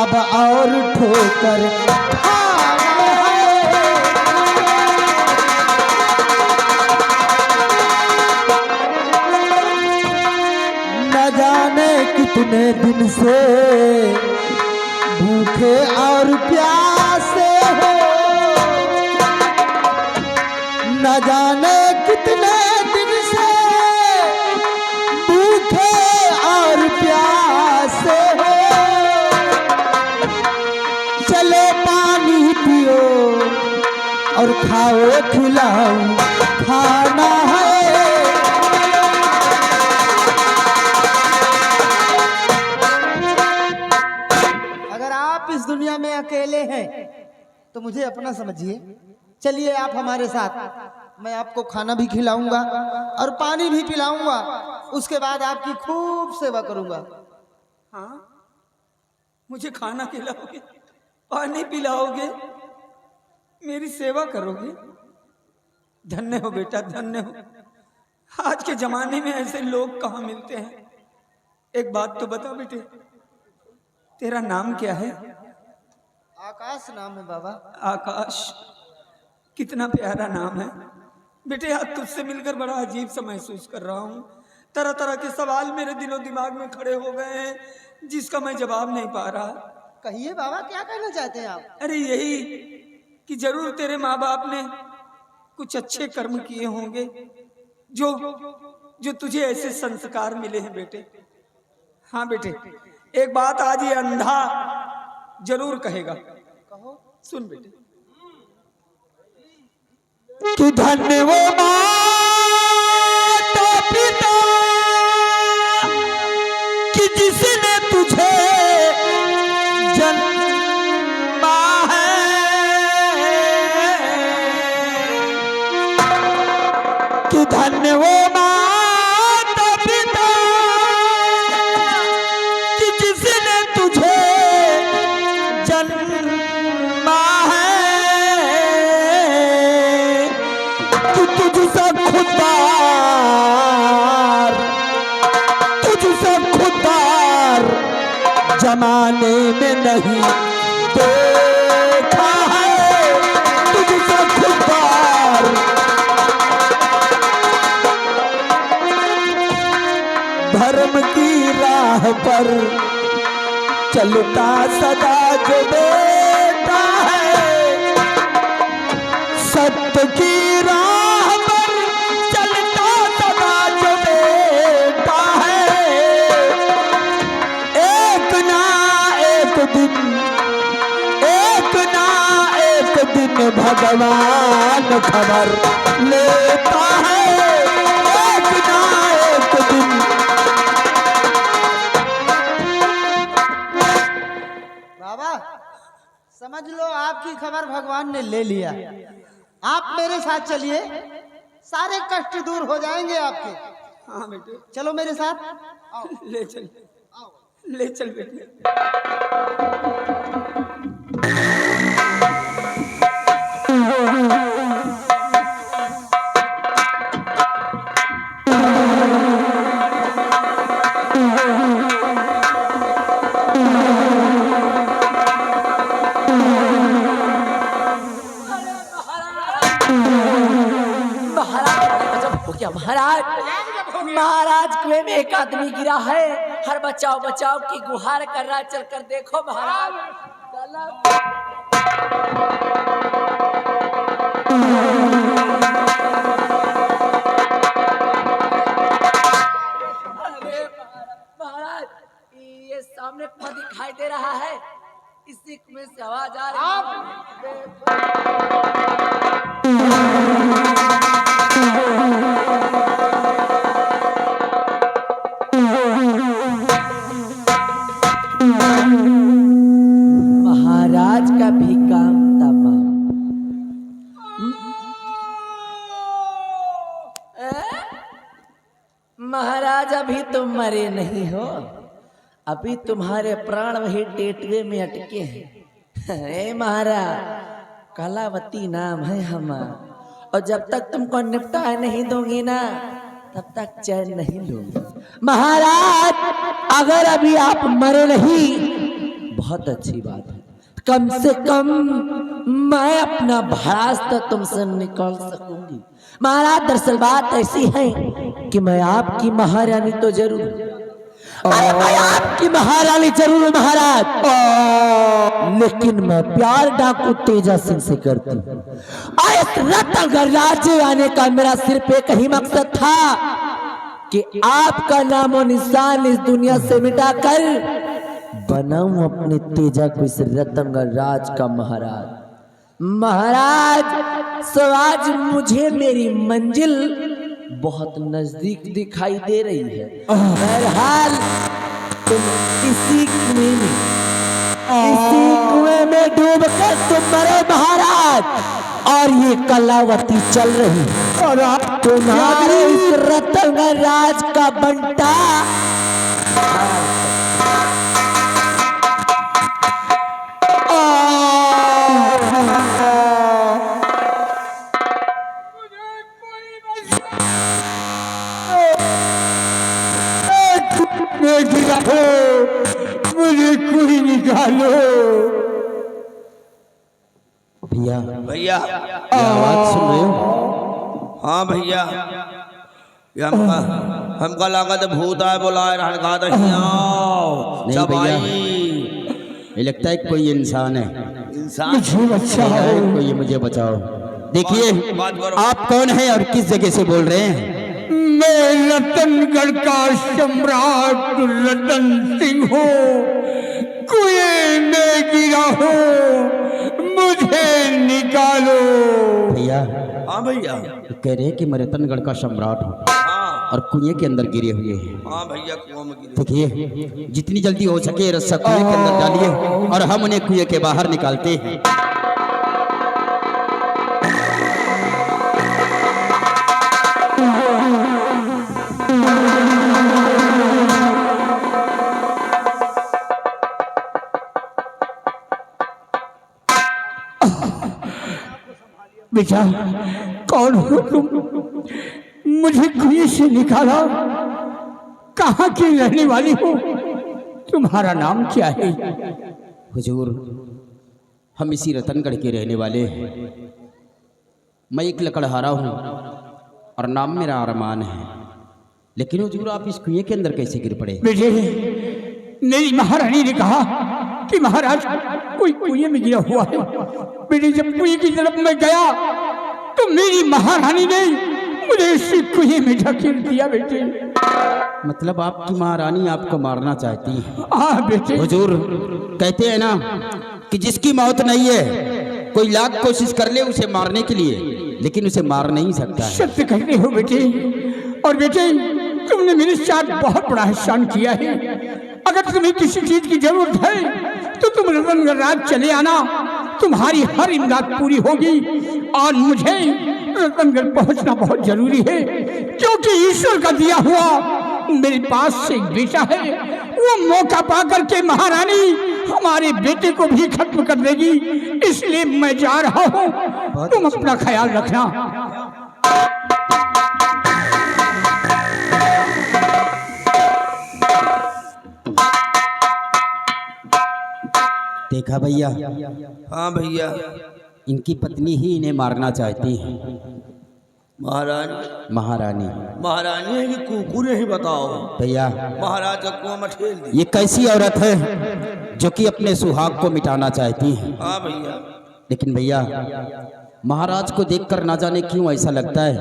अब और ठोकर खाना है। न जाने कितने दिन से भूखे और प्यासे हो, न जाने कितने दिन से भूखे और प्यासे हो। चलो पानी पियो और खाओ खिलाओ खाना है। अगर आप इस दुनिया में अकेले हैं तो मुझे अपना समझिए। चलिए आप हमारे साथ, मैं आपको खाना भी खिलाऊंगा और पानी भी पिलाऊंगा। उसके बाद आपकी खूब सेवा करूंगा। हाँ, मुझे खाना खिलाओगे, पानी पिलाओगे, मेरी सेवा करोगे? धन्य हो बेटा, धन्य हो। आज के जमाने में ऐसे लोग कहाँ मिलते हैं। एक बात तो बता बेटे, तेरा नाम क्या है? आकाश नाम है बाबा। आकाश, कितना प्यारा नाम है बेटे। आज तुझसे मिलकर बड़ा अजीब सा महसूस कर रहा हूँ। तरह तरह के सवाल मेरे दिलो दिमाग में खड़े हो गए हैं जिसका मैं जवाब नहीं पा रहा। कहिए बाबा, क्या कहना चाहते हैं आप? अरे यही कि जरूर तेरे माँ बाप ने कुछ अच्छे कर्म किए होंगे जो तुझे ऐसे संस्कार मिले हैं बेटे। हाँ बेटे, एक बात आज ये अंधा जरूर कहेगा। कहो। सुन बेटे। कि धन्य वो माता पिता कि जिसने तुझे जन्मा है। कि धन्य वो माता पिता कि जिसने तुझे जन्मा है। तुझसे खुदार जमाने में नहीं देखा है। तुझसे खुदार धर्म की राह पर चलता सदा जो बेटा है। सत्य की राह पर चलता सदा जो बेटा है। एक ना एक दिन भगवान खबर लेता है। एक ना एक दिन। बाबा समझ लो, आपकी खबर भगवान ने ले लिया। आप मेरे साथ चलिए, सारे कष्ट दूर हो जाएंगे आपके। हाँ बेटे, चलो मेरे साथ। आओ। ले चल, ले चल बेटे। महाराज कुएं में एक आदमी गिरा है। हर बचाओ बचाओ की गुहार कर रहा है। चल कर देखो महाराज। महाराज ये सामने कुआं दिखाई दे रहा है, इसी कुएं से आवाज आ रही महाराज का भी काम तमाम। महाराज अभी तुम मरे नहीं हो, अभी तुम्हारे प्राण वही टेटवे में अटके हैं। ए महाराज, कलावती नाम है हमारा, और जब तक तुमको निपटा नहीं दूंगी ना तब तक चैन नहीं लूंगी। महाराज अगर अभी आप मरे नहीं, बहुत अच्छी बात है। कम से कम मैं अपना भड़ास तो तुमसे निकाल सकूंगी। महाराज दरअसल बात ऐसी है कि मैं आपकी महारानी तो जरूर, अरे मैं आपकी महारानी जरूर हूं महाराज, लेकिन मैं प्यार डाकू तेजा सिंह से करती हूँ। इस रत्नगढ़ राज्य आने का मेरा सिर्फ एक ही मकसद था कि आपका नामो निशान इस दुनिया से मिटाकर बनाऊं अपने तेजा को इस रत्नगढ़ राज का महाराज। महाराज सो आज मुझे मेरी मंजिल बहुत नजदीक दिखाई दे रही है। बहरहाल तुम इसी कुएं में डूब कर तुम मरे महाराज, और ये कलावती चल रही है और आप तुम्हारे इस रत्नगढ़ राज का बंटा मुझे कोई निकालो। भैया भैया आवाज सुन रहे हो? हाँ भैया, ये हमका लागत भूत आए बुलाए रहन का नहीं भैया, ये लगता है कोई इंसान है। इंसान है कोई, मुझे बचाओ। देखिए आप कौन है और किस जगह से बोल रहे हैं? मैं रतनगढ़ का सम्राट रतन सिंह हूँ, कुएं में गिरा हूँ, मुझे निकालो। भैया हाँ भैया, कह रहे हैं कि मैं रतनगढ़ का सम्राट हूँ हाँ और कुएं के अंदर गिरे हुए हैं। हाँ भैया, कुआं में गिरे। देखिए जितनी जल्दी हो सके रस्सा कुएं के अंदर डालिए और हम उन्हें कुएं के बाहर निकालते हैं। बेटा कौन हो तुम? मुझे कुएं से निकाला, कहाँ की रहने वाली हो? तुम्हारा नाम क्या है? हुजूर हम इसी रतनगढ़ के रहने वाले हैं। मैं एक लकड़हारा हूँ और नाम मेरा अरमान है। लेकिन हुजूर आप इस कुएं के अंदर कैसे गिर पड़े? बेटे मेरी महारानी ने कहा कि महाराज कोई कुएं में गिरा हुआ है। बेटे जब कुएं की तरफ मैं गया तो मेरी महारानी ने मुझे इसी कुएं में ढकेल दिया। बेटे मतलब आपकी महारानी आपको मारना चाहती है? हाँ बेटे। हुजूर कहते हैं ना कि जिसकी मौत नहीं है कोई लाख कोशिश कर ले उसे मारने के लिए, लेकिन उसे मार नहीं सकता है। सत्य कहते हो बेटे। और बेटे तुमने मेरे साथ बहुत बड़ा एहसान किया है। अगर तुम्हें किसी चीज की जरूरत है तो तुम रतनगढ़ राज चले आना, तुम्हारी हर इमदाद पूरी होगी। और मुझे रतनगढ़ पहुंचना बहुत जरूरी है, क्योंकि ईश्वर का दिया हुआ मेरे पास से एक बेटा है। वो मौका पा करके महारानी हमारे बेटे को भी खत्म कर देगी। इसलिए मैं जा रहा हूँ, तुम अपना ख्याल रखना। देखा भैया, हाँ भैया। इनकी पत्नी ही इन्हें मारना चाहती है। महारानी महारानी महारानी है कि कुकुर ही? बताओ भैया, महाराज का कुआं में ठेल दी। ये कैसी औरत है जो कि अपने सुहाग को मिटाना चाहती है? हाँ भैया। लेकिन भैया महाराज को देखकर ना जाने क्यों ऐसा लगता है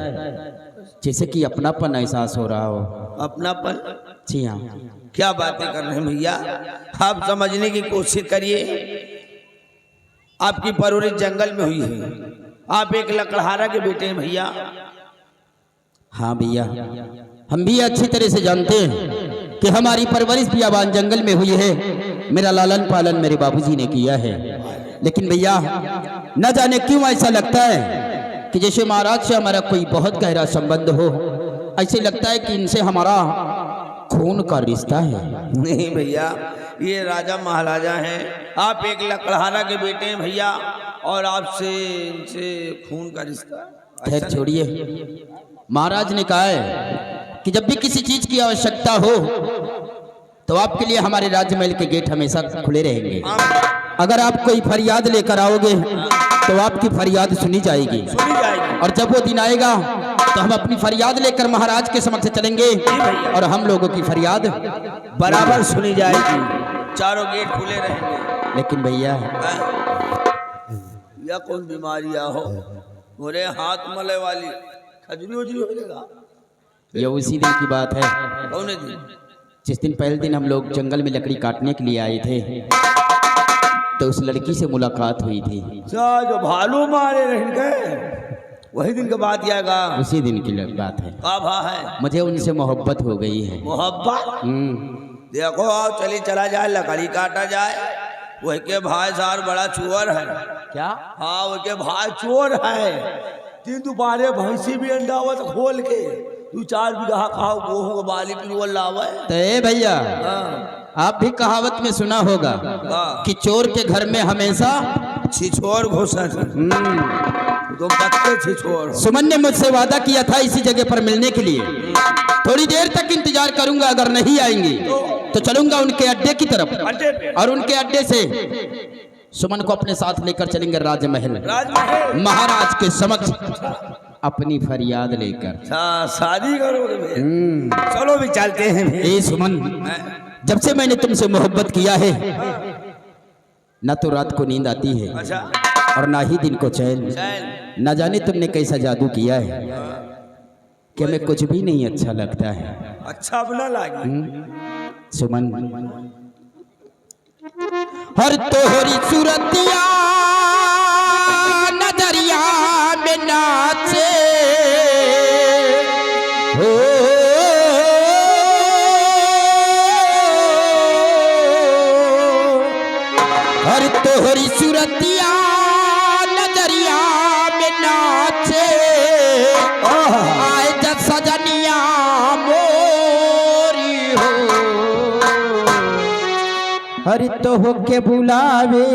जैसे कि अपनापन एहसास हो रहा हो। अपनापन? जी हाँ। क्या बातें कर रहे हैं भैया, आप समझने की कोशिश करिए। आपकी परवरिश जंगल में हुई है, आप एक लकड़हारा के बेटे हैं भैया। हाँ भैया, हम भी अच्छी तरह से जानते हैं कि हमारी परवरिश बियाबान जंगल में हुई है। मेरा लालन पालन मेरे बाबूजी ने किया है। लेकिन भैया न जाने क्यों ऐसा लगता है कि जैसे महाराज से हमारा कोई बहुत गहरा संबंध हो। ऐसे लगता है कि इनसे हमारा खून का रिश्ता है। नहीं भैया, ये राजा महाराजा हैं, आप एक लकड़हारा के बेटे हैं भैया, और आपसे इनसे खून का रिश्ता। खैर छोड़िए, महाराज ने कहा है कि जब भी किसी चीज की आवश्यकता हो तो आपके लिए हमारे राजमहल के गेट हमेशा खुले रहेंगे। अगर आप कोई फरियाद लेकर आओगे तो आपकी फरियाद सुनी जाएगी, सुनी जाएगी। और जब वो दिन आएगा तो हम अपनी फरियाद लेकर महाराज के समक्ष चलेंगे और हम लोगों की फरियाद बराबर सुनी जाएगी, चारों गेट खुले रहेंगे। लेकिन भैया या कौन बीमारियां हो, मोरे हाथ मले वाली खजरी उजरी हो जाएगा। ये उसी दिन की बात है, कौन दिन? जिस दिन पहले दिन हम लोग जंगल में लकड़ी काटने के लिए आए थे तो उस लड़की से मुलाकात हुई थी। जो भालू मारे रह गए वही दिन के बाद आएगा। उसी दिन की बात है। का भा है? मुझे उनसे मोहब्बत हो गई है। मोहब्बत? देखो आओ चली चला जाए, लकड़ी काटा जाए। वही के भाई सार बड़ा चोर है। क्या? हाँ वही के भाई चोर है। तीन दोबारे भैंसी भी अंडावत खोल के 2-4 बीघा खाओ गेहूं बाली पिलवल लावे। तो ए भैया आप भी कहावत में सुना होगा कि चोर के घर में हमेशा छिछोर घुसा। तो बच्चे छिछोर। सुमन ने मुझसे वादा किया था इसी जगह पर मिलने के लिए। थोड़ी देर तक इंतजार करूंगा, अगर नहीं आएंगी तो चलूंगा उनके अड्डे की तरफ, और उनके अड्डे से सुमन को अपने साथ लेकर चलेंगे राजमहल। महाराज के समक्ष अपनी फरियाद लेकर शादी करोगे? चलो भी चलते हैं। ए सुमन, जब से मैंने तुमसे मोहब्बत किया है न तो रात को नींद आती है और ना ही दिन को चैन। न जाने तुमने कैसा जादू किया है कि हमें कुछ भी नहीं अच्छा लगता है। अच्छा बना लगी सुमन, हर तोहरी सूरतिया नजरिया में नाचे हो, हर तोहरी सूरतिया नजरिया में नाचे, आए जब सजनिया मोरी हो, हरि तो होके बुलावे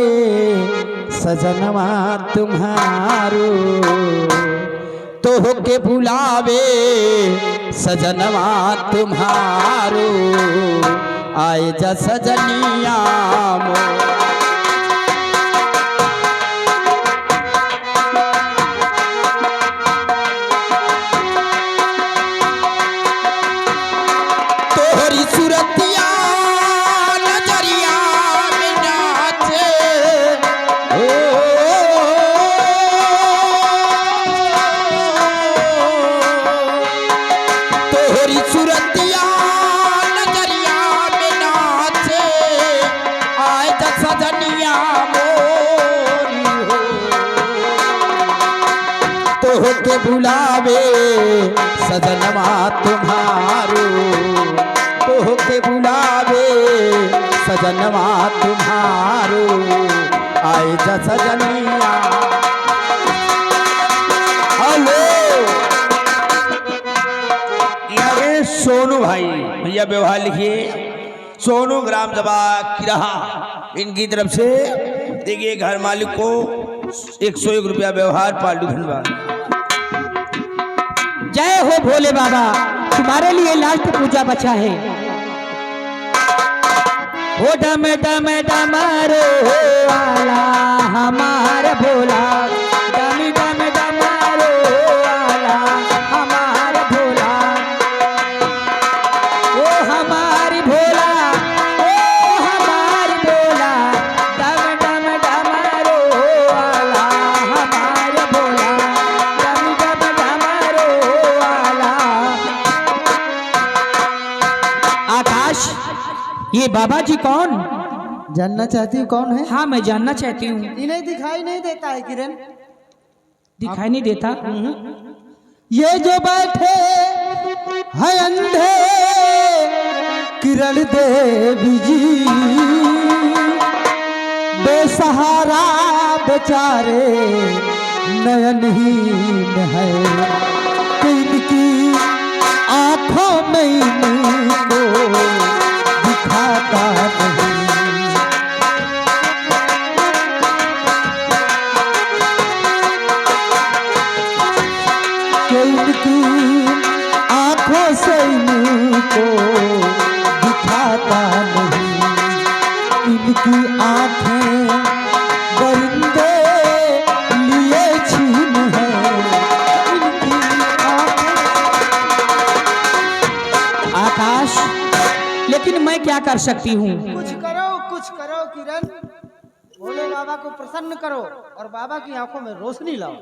सजनवा तुम्हारो, तो होके बुलावे सजनवा तुम्हारो, आए जा सजनिया मो। तोहरी सूरतिया नजरिया में नाचे, तोहरी सूरतिया नजरिया में नाचे, आए जा सजनिया मोरी हो, तो होके बुलावे सजनवा तुम्हारो, तो होके बुलावे सजनवा तुम्हारो, आए जा सजनिया। हेलो ये सोनू भाई भैया व्यवहार लिखिए, सोनू ग्राम सभा किराहा, इनकी तरफ से देखिए घर मालिक को 101 रुपया व्यवहार। पाल्टू धन्यवाद। जय हो भोले बाबा, तुम्हारे लिए लास्ट पूजा बचा है। हो डम डम डमरो वाला हमारा भोला, डम डम डमरो वाला हमारा भोला, ओ हमारी भोला, ओ हमारी भोला, डम डम डमरो वाला हमारा भोला, डम डम डमरो वाला। आकाश, ये बाबा जी कौन? जानना चाहती हूँ कौन है? हाँ मैं जानना चाहती हूँ। इन्हें दिखाई नहीं देता है किरण? दिखाई नहीं देता? ये जो बैठे है अंधे किरण देवी जी, बेसहारा बेचारे नयनहीन है, इनकी आंखों में इनको दिखाता नहीं। इनकी आंखों से इनको दिखाता आकाश, लेकिन मैं क्या कर सकती हूँ? कुछ करो किरण। भोले बाबा को प्रसन्न करो और बाबा की आंखों में रोशनी लाओ।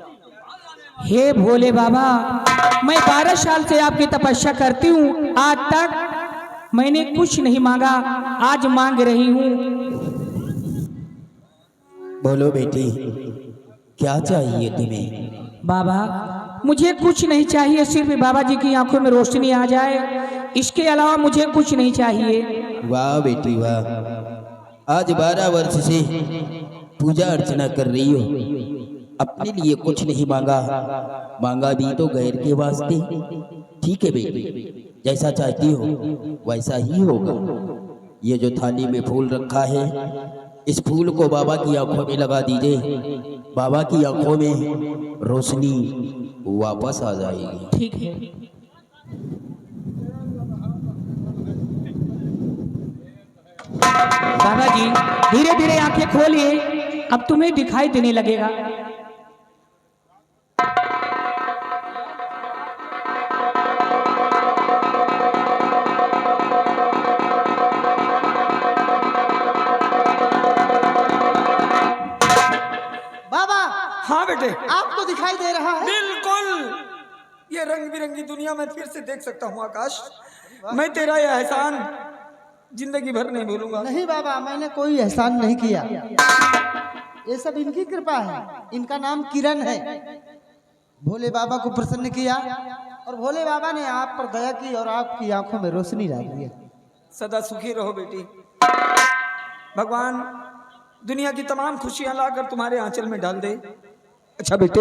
हे भोले बाबा, मैं 12 साल से आपकी तपस्या करती हूँ, आज तक मैंने कुछ नहीं मांगा, आज मांग रही हूँ। बोलो बेटी, क्या चाहिए तुम्हें? बाबा, मुझे कुछ नहीं चाहिए, सिर्फ बाबा जी की आंखों में रोशनी आ जाए, इसके अलावा मुझे कुछ नहीं चाहिए। वाह बेटी वाह, आज 12 वर्ष से पूजा अर्चना कर रही हो, अपने लिए कुछ नहीं मांगा, मांगा भी तो गैर के वास्ते। ठीक है बेटी, जैसा चाहती हो वैसा ही होगा। ये जो थाली में फूल रखा है, इस फूल को बाबा की आंखों में लगा दीजिए, बाबा की आंखों में रोशनी वापस आ जाएगी। ठीक है। बाबा जी, धीरे धीरे आंखें खोलिए, अब तुम्हें दिखाई देने लगेगा। बाबा, हाँ बेटे, आपको दिखाई दे रहा है? बिल्कुल। ये रंग बिरंगी दुनिया में फिर से देख सकता हूँ आकाश। मैं तेरा यह एहसान जिंदगी भर नहीं भूलूंगा। नहीं बाबा, मैंने कोई एहसान नहीं किया, ये सब इनकी कृपा है। इनका नाम किरण है। भोले बाबा को प्रसन्न किया और भोले बाबा ने आप पर दया की और आपकी आंखों में रोशनी डाल दी। सदा सुखी रहो बेटी। भगवान दुनिया की तमाम खुशियां लाकर तुम्हारे आंचल में डाल दे। अच्छा बेटे,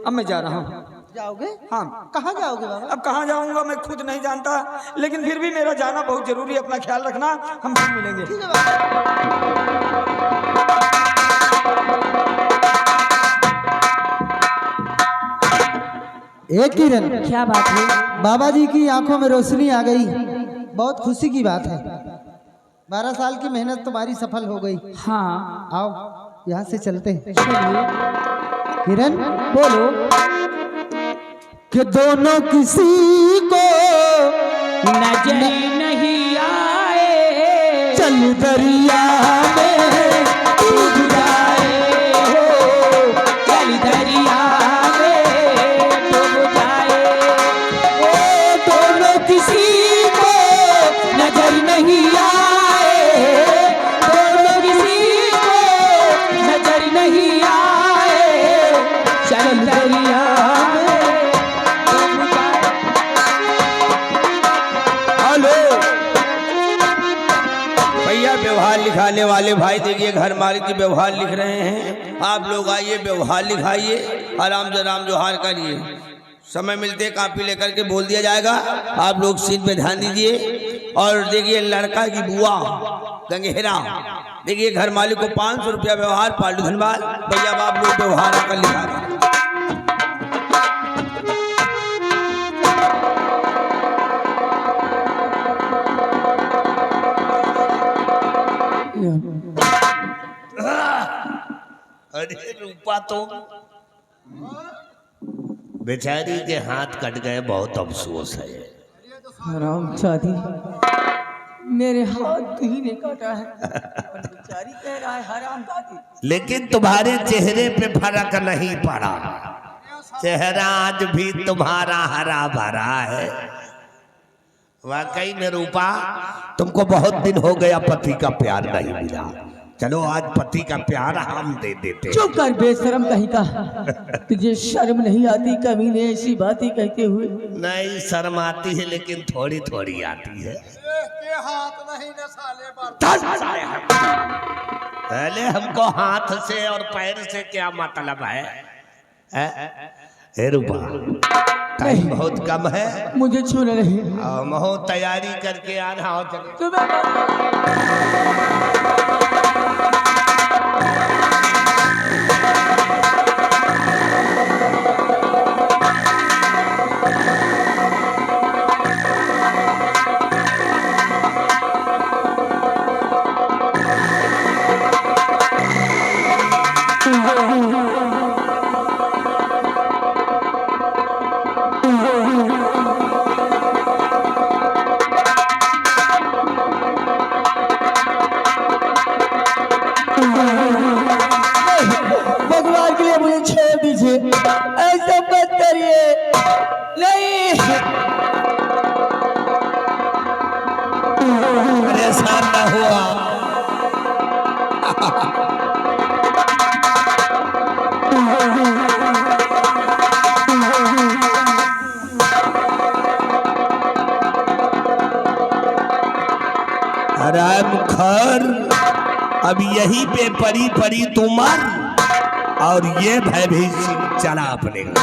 अब मैं जा रहा हूँ। जाओगे? हाँ। कहाँ जाओगे बाबा? अब कहाँ जाऊंगा मैं खुद नहीं जानता, लेकिन फिर भी मेरा जाना बहुत जरूरी है। अपना ख्याल रखना, हम फिर मिलेंगे। ठीक है बाबा। एक किरण, क्या बात है? बाबा जी की आंखों में रोशनी आ गई, बहुत खुशी की बात है। 12 साल की मेहनत तुम्हारी सफल हो गई। हाँ, आओ यहाँ से चलते हैं। चलिए। किरण, बोलो। कि दोनों किसी को नजर नहीं आए, चल दरिया में डूब जाए हो, चल दरिया में डूब जाए। ओ दोनों किसी को नजर नहीं आए, दोनों किसी को नजर नहीं आए, चल दरिया में डूब जाए। हेलो भैया, व्यवहार लिखाने वाले भाई देखिए, घर मालिक की व्यवहार लिख रहे हैं। आप लोग आइए, व्यवहार लिखाइए, आराम से राम जोहार करिए। समय मिलते कापी लेकर के बोल दिया जाएगा। आप लोग सीट पे ध्यान दीजिए। और देखिए, लड़का की बुआ गंगेरा, देखिए घर मालिक को 500 रुपया व्यवहार। पालू धनबाद भैया, आप लोग व्यवहार कर लिखा दें। अरे रूपा तो बेचारी के हाथ कट गए, बहुत अफसोस है। राम चादी, मेरे हाथ ही ने काटा है और बेचारी कह रहा है हराम दादी। लेकिन तुम्हारे चेहरे पे फर्क नहीं पड़ा, चेहरा आज भी तुम्हारा हरा भरा है। वाकई में रूपा, तुमको बहुत दिन हो गया पति का प्यार नहीं मिला। चलो आज पति का प्यार हम दे देते हैं। चुप कर बेशरम कहीं का, तुझे शर्म नहीं आती कमीने ऐसी बातें कहते हुए? नहीं शर्म आती है, लेकिन थोड़ी थोड़ी आती है। पहले हमको हाथ से और पैर से क्या मतलब है? हे रूपा, टाइम बहुत कम है, मुझे छूना नहीं। महो तैयारी करके आ रहा हो। चलो तुम्हें आसान न हुआ। अरे मुखर, अब यहीं पे परी परी तू मर और ये भयभीत सिंह चला अपने घर।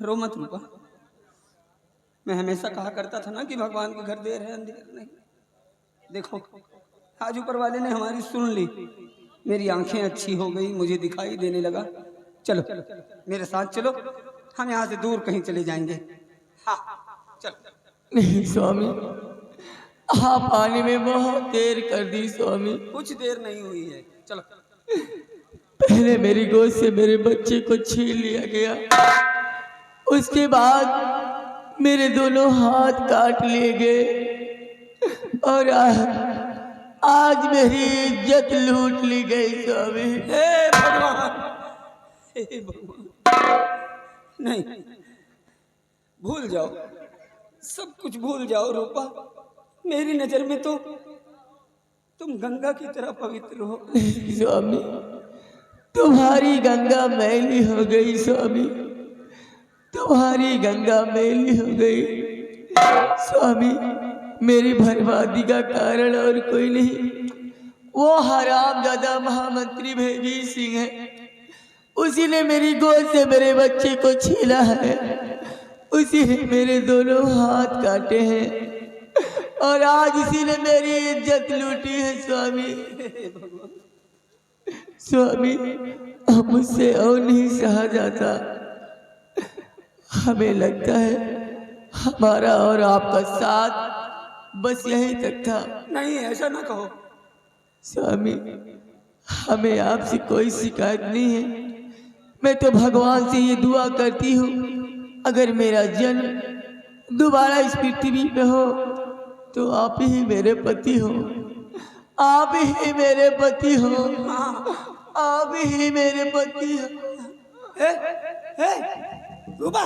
रो मत रूपा। मैं हमेशा कहा करता था ना कि भगवान के घर देर है अंधेर नहीं। देखो आज ऊपर वाले ने हमारी सुन ली, मेरी आंखें अच्छी हो गई, मुझे दिखाई देने लगा। चलो मेरे साथ चलो, हम यहाँ से दूर कहीं चले जाएंगे। हाँ चलो। नहीं स्वामी, आप आने में बहुत देर कर दी स्वामी। कुछ देर नहीं हुई है, चलो। पहले मेरी गोद से मेरे बच्चे को छीन लिया गया, उसके बाद मेरे दोनों हाथ काट लिए गए और आज मेरी इज्जत लूट ली गई स्वामी। हे भगवान, हे भगवान, नहीं भूल जाओ, सब कुछ भूल जाओ रूपा। मेरी नजर में तो तुम गंगा की तरह पवित्र हो। स्वामी तुम्हारी गंगा मैली हो गई स्वामी, तुम्हारी गंगा मैली हो गई स्वामी। मेरी बर्बादी का कारण और कोई नहीं, वो हरामजादा महामंत्री भयभीत सिंह है। उसी ने मेरी गोद से मेरे बच्चे को छीना है, उसी ने मेरे दोनों हाथ काटे हैं और आज इसी ने मेरी इज्जत लूटी है स्वामी। स्वामी अब मुझसे और नहीं सहा जाता। हमें लगता है हमारा और आपका साथ बस यहीं तक था। नहीं ऐसा ना कहो स्वामी, हमें आपसे कोई शिकायत नहीं है। मैं तो भगवान से ये दुआ करती हूँ, अगर मेरा जन्म दोबारा इस पृथ्वी पे हो तो आप ही मेरे पति हो, आप ही मेरे पति हो, आप ही मेरे पति हो। रूपा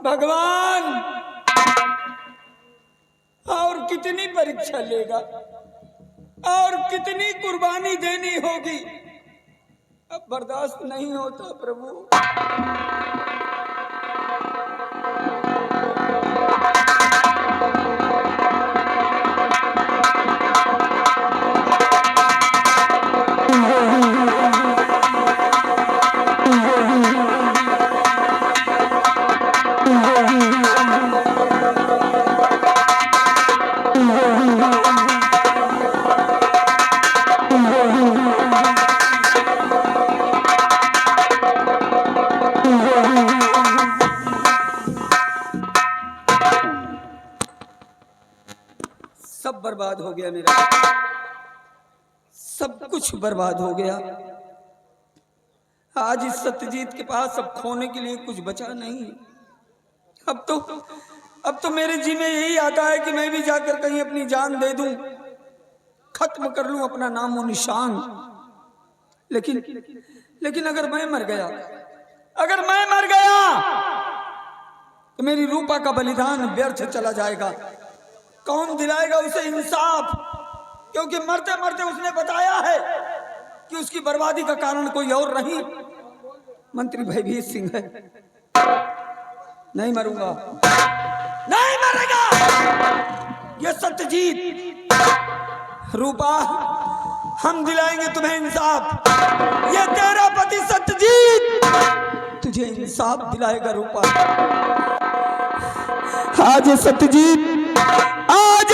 भगवान और कितनी परीक्षा लेगा और कितनी कुर्बानी देनी होगी, अब बर्दाश्त नहीं होता प्रभु। सब बर्बाद हो गया मेरा, सब कुछ बर्बाद हो गया। आज इस सत्यजीत के पास अब खोने के लिए कुछ बचा नहीं। अब तो मेरे जी में यही आता है कि मैं भी जाकर कहीं अपनी जान दे दूं, खत्म कर लूं अपना नामो निशान। लेकिन अगर मैं मर गया, तो मेरी रूपा का बलिदान व्यर्थ चला जाएगा। कौन दिलाएगा उसे इंसाफ? क्योंकि मरते मरते उसने बताया है कि उसकी बर्बादी का कारण कोई और नहीं, मंत्री भयभीत सिंह है। नहीं मरूंगा, नहीं मरेगा ये सत्यजीत। रूपा हम दिलाएंगे तुम्हें इंसाफ। ये तेरा पति सत्यजीत तुझे इंसाफ दिलाएगा रूपा। आज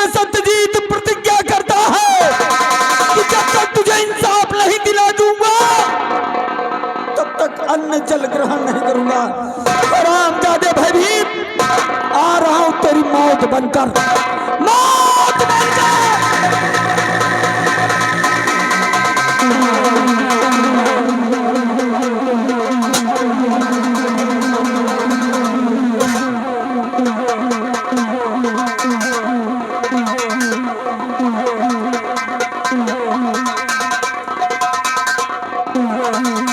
सत्यजीत प्रतिज्ञा करता है कि जब तक तुझे इंसाफ नहीं दिला दूंगा तब तक अन्न जल ग्रहण नहीं करूंगा। हरामजादे भयभीत, आ रहा हूं तेरी मौत बनकर। मौत बनकर। हाँ